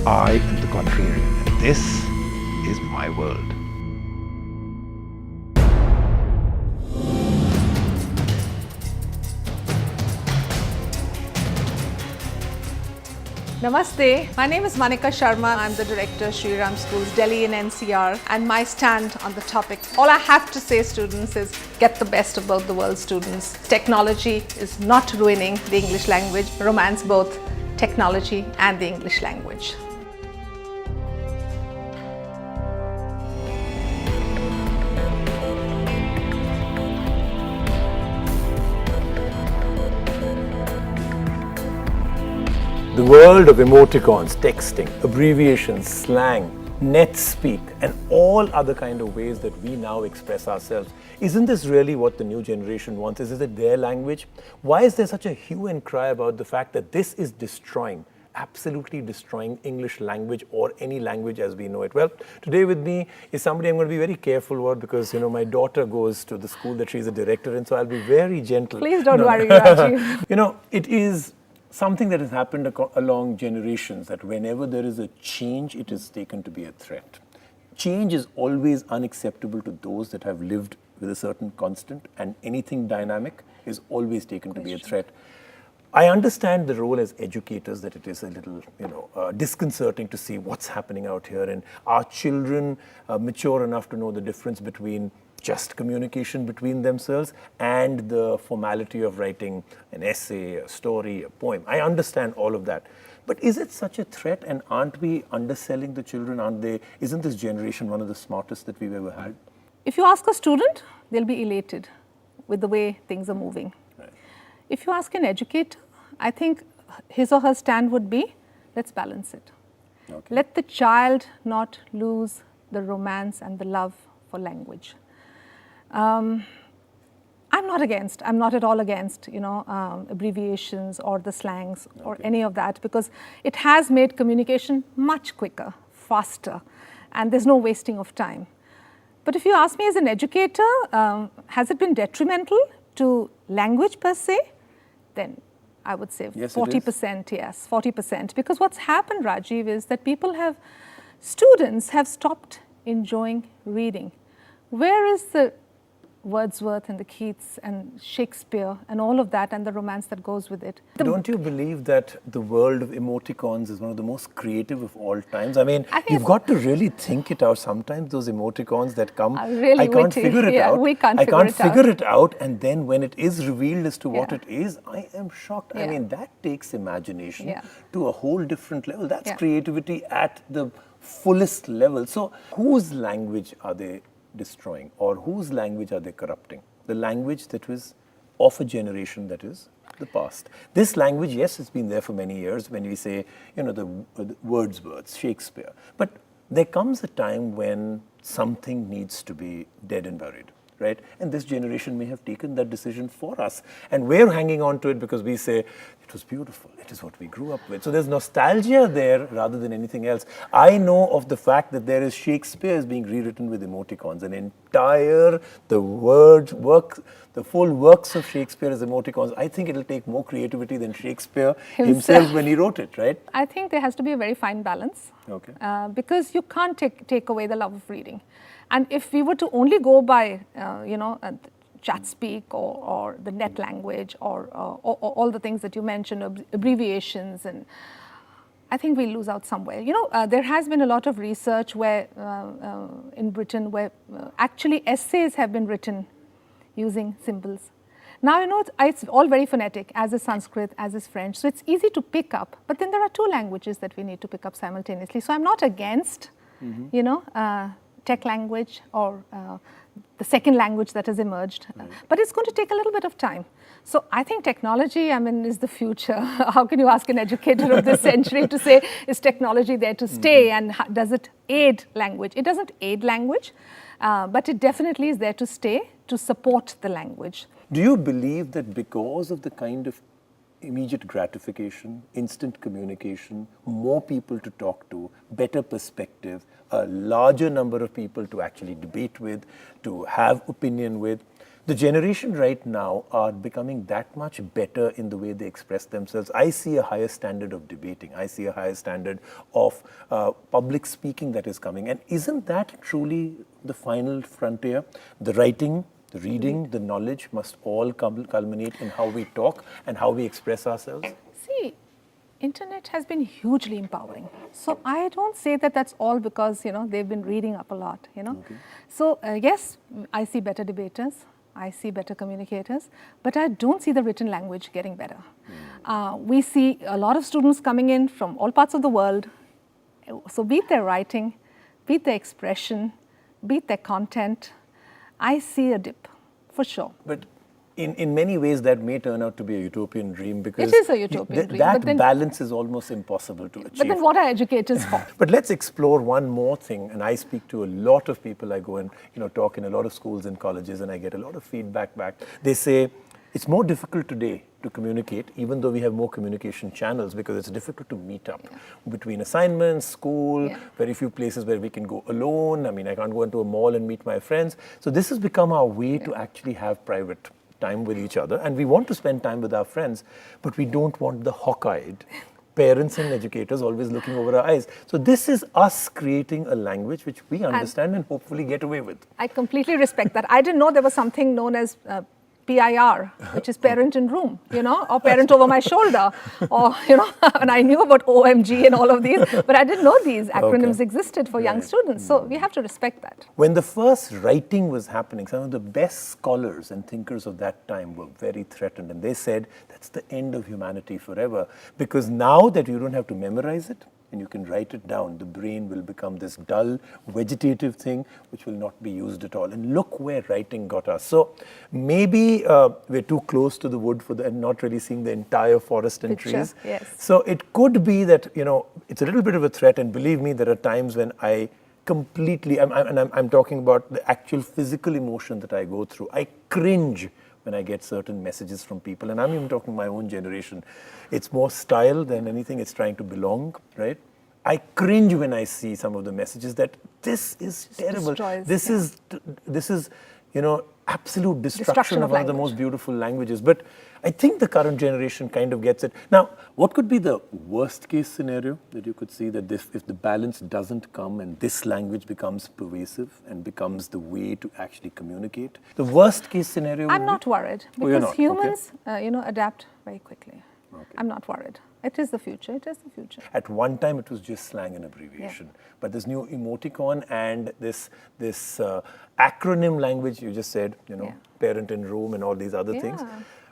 I am the contrarian, and this is my world. Namaste, my name is Manika Sharma. I'm the director, Sri Ram Schools, Delhi and NCR, and my stand on the topic. All I have to say, students, is get the best of both the world, students. Technology is not ruining the English language. Romance both technology and the English language. The world of emoticons, texting, abbreviations, slang, net speak, and all other kind of ways that we now express ourselves. Isn't this really what the new generation wants? Is it their language? Why is there such a hue and cry about the fact that this is destroying, absolutely destroying English language or any language as we know it? Well, today with me is somebody I'm going to be very careful about because, my daughter goes to the school that she's a director in, so I'll be very gentle. Please don't worry, Rajiv. It is something that has happened along generations, that whenever there is a change, it is taken to be a threat. Change is always unacceptable to those that have lived with a certain constant, and anything dynamic is always taken to be a threat. I understand the role as educators, that it is a little, disconcerting to see what's happening out here, and are children mature enough to know the difference between just communication between themselves and the formality of writing an essay, a story, a poem. I understand all of that. But is it such a threat, and aren't we underselling the children? Isn't this generation one of the smartest that we've ever had? If you ask a student, they'll be elated with the way things are moving. Right. If you ask an educator, I think his or her stand would be, let's balance it. Okay. Let the child not lose the romance and the love for language. I'm not at all against, abbreviations or the slangs or any of that, because it has made communication much quicker, faster, and there's no wasting of time. But if you ask me as an educator, has it been detrimental to language per se? Then I would say yes, 40%, yes, 40%. Because what's happened, Rajiv, is that students have stopped enjoying reading. Where is the Wordsworth and the Keats and Shakespeare and all of that and the romance that goes with it? Don't you believe that the world of emoticons is one of the most creative of all times? I mean, you've got to really think it out. Sometimes those emoticons that come, I can't figure it out. We can't I can't figure it out. And then when it is revealed as to what it is, I am shocked. Yeah. I mean, that takes imagination Yeah. to a whole different level. That's Yeah. creativity at the fullest level. So whose language are they destroying, or whose language are they corrupting? The language that was of a generation that is the past. This language, yes, it's been there for many years. When we say, the Wordsworth, Shakespeare, but there comes a time when something needs to be dead and buried, right? And this generation may have taken that decision for us, and we're hanging on to it because we say it was beautiful, it is what we grew up with. So there's nostalgia there rather than anything else. I know of the fact that there is Shakespeare is being rewritten with emoticons. The full works of Shakespeare as emoticons. I think it'll take more creativity than Shakespeare himself when he wrote it, right? I think there has to be a very fine balance. Okay. Because you can't take away the love of reading. And if we were to only go by, chat speak or the net language or all the things that you mentioned, abbreviations, and I think we'll lose out somewhere. There has been a lot of research where in Britain where actually essays have been written using symbols. Now, it's all very phonetic, as is Sanskrit, as is French, so it's easy to pick up. But then there are two languages that we need to pick up simultaneously. So I'm not against, tech language or the second language that has emerged, but it's going to take a little bit of time. So I think technology, is the future. How can you ask an educator of this century to say, is technology there to stay, and does it aid language? It doesn't aid language, but it definitely is there to stay, to support the language. Do you believe that because of the kind of immediate gratification, instant communication, more people to talk to, better perspective, a larger number of people to actually debate with, to have opinion with, the generation right now are becoming that much better in the way they express themselves. I see a higher standard of debating. I see a higher standard of public speaking that is coming. And isn't that truly the final frontier? The writing, the reading, the knowledge must all culminate in how we talk and how we express ourselves. See, internet has been hugely empowering. So I don't say that that's all because, they've been reading up a lot, Okay. So yes, I see better debaters, I see better communicators, but I don't see the written language getting better. We see a lot of students coming in from all parts of the world. So be it their writing, be it their expression, be it their content, I see a dip, for sure. But in many ways, that may turn out to be a utopian dream because it is a utopian dream. That balance is almost impossible to achieve. But then what are educators for? But let's explore one more thing. And I speak to a lot of people. I go and talk in a lot of schools and colleges, and I get a lot of feedback back. They say it's more difficult today to communicate, even though we have more communication channels, because it's difficult to meet up between assignments, school, very few places where we can go alone. I mean, I can't go into a mall and meet my friends. So this has become our way to actually have private time with each other, and we want to spend time with our friends, but we don't want the hawk-eyed parents and educators always looking over our eyes. So this is us creating a language which we understand and hopefully get away with. I completely respect that. I didn't know there was something known as PIR, which is parent in room, or parent over my shoulder, or, and I knew about OMG and all of these, but I didn't know these acronyms existed for young students. So we have to respect that. When the first writing was happening, some of the best scholars and thinkers of that time were very threatened, and they said that's the end of humanity forever, because now that you don't have to memorize it, and you can write it down, the brain will become this dull, vegetative thing which will not be used at all. And look where writing got us. So maybe we're too close to the wood and not really seeing the entire forest and trees. Yes. So it could be that, it's a little bit of a threat. And believe me, there are times when I completely, I'm talking about the actual physical emotion that I go through. I cringe when I get certain messages from people, and I'm even talking my own generation. It's more style than anything. It's trying to belong, right? I cringe when I see some of the messages that this is terrible. This is absolute destruction of one of the most beautiful languages. But I think the current generation kind of gets it. Now, what could be the worst case scenario that you could see that if the balance doesn't come and this language becomes pervasive and becomes the way to actually communicate? The worst case scenario I'm not worried because humans, adapt very quickly. Okay. I'm not worried. It is the future. It is the future. At one time, it was just slang and abbreviation. But this new emoticon and this acronym language you just said, parent in room and all these other things,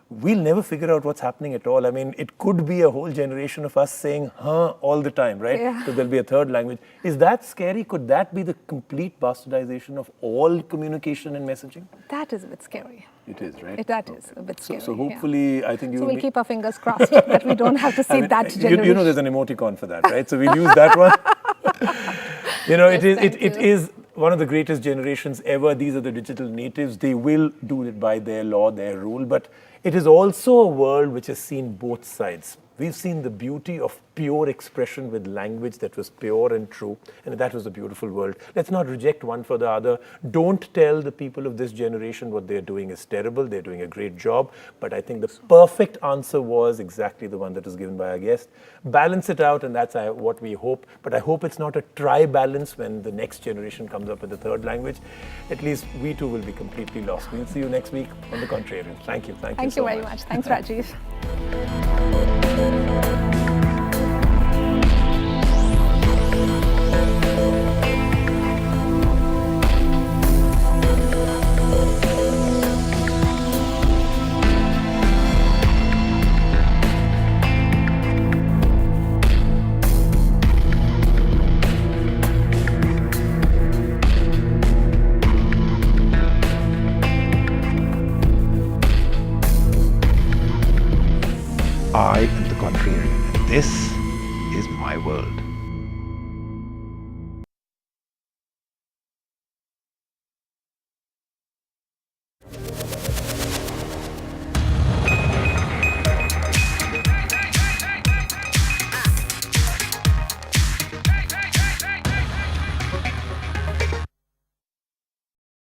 we'll never figure out what's happening at all. I mean, it could be a whole generation of us saying huh all the time, right? Yeah. So there'll be a third language. Is that scary? Could that be the complete bastardization of all communication and messaging? That is a bit scary. It is, right? That is a bit scary. So hopefully, I think you... So we'll keep our fingers crossed that we don't have to see that generation. You know there's an emoticon for that, right? So we'll use that one. It is one of the greatest generations ever. These are the digital natives. They will do it by their law, their rule. But it is also a world which has seen both sides. We've seen the beauty of pure expression with language that was pure and true, and that was a beautiful world. Let's not reject one for the other. Don't tell the people of this generation what they're doing is terrible. They're doing a great job, but I think the perfect answer was exactly the one that was given by our guest. Balance it out, and that's what we hope, but I hope it's not a try-balance when the next generation comes up with the third language. At least we too will be completely lost. We'll see you next week on The Contrarian. Thank you. Thank you so very much. Thanks, Rajiv. I am the contrarian, and this is my world.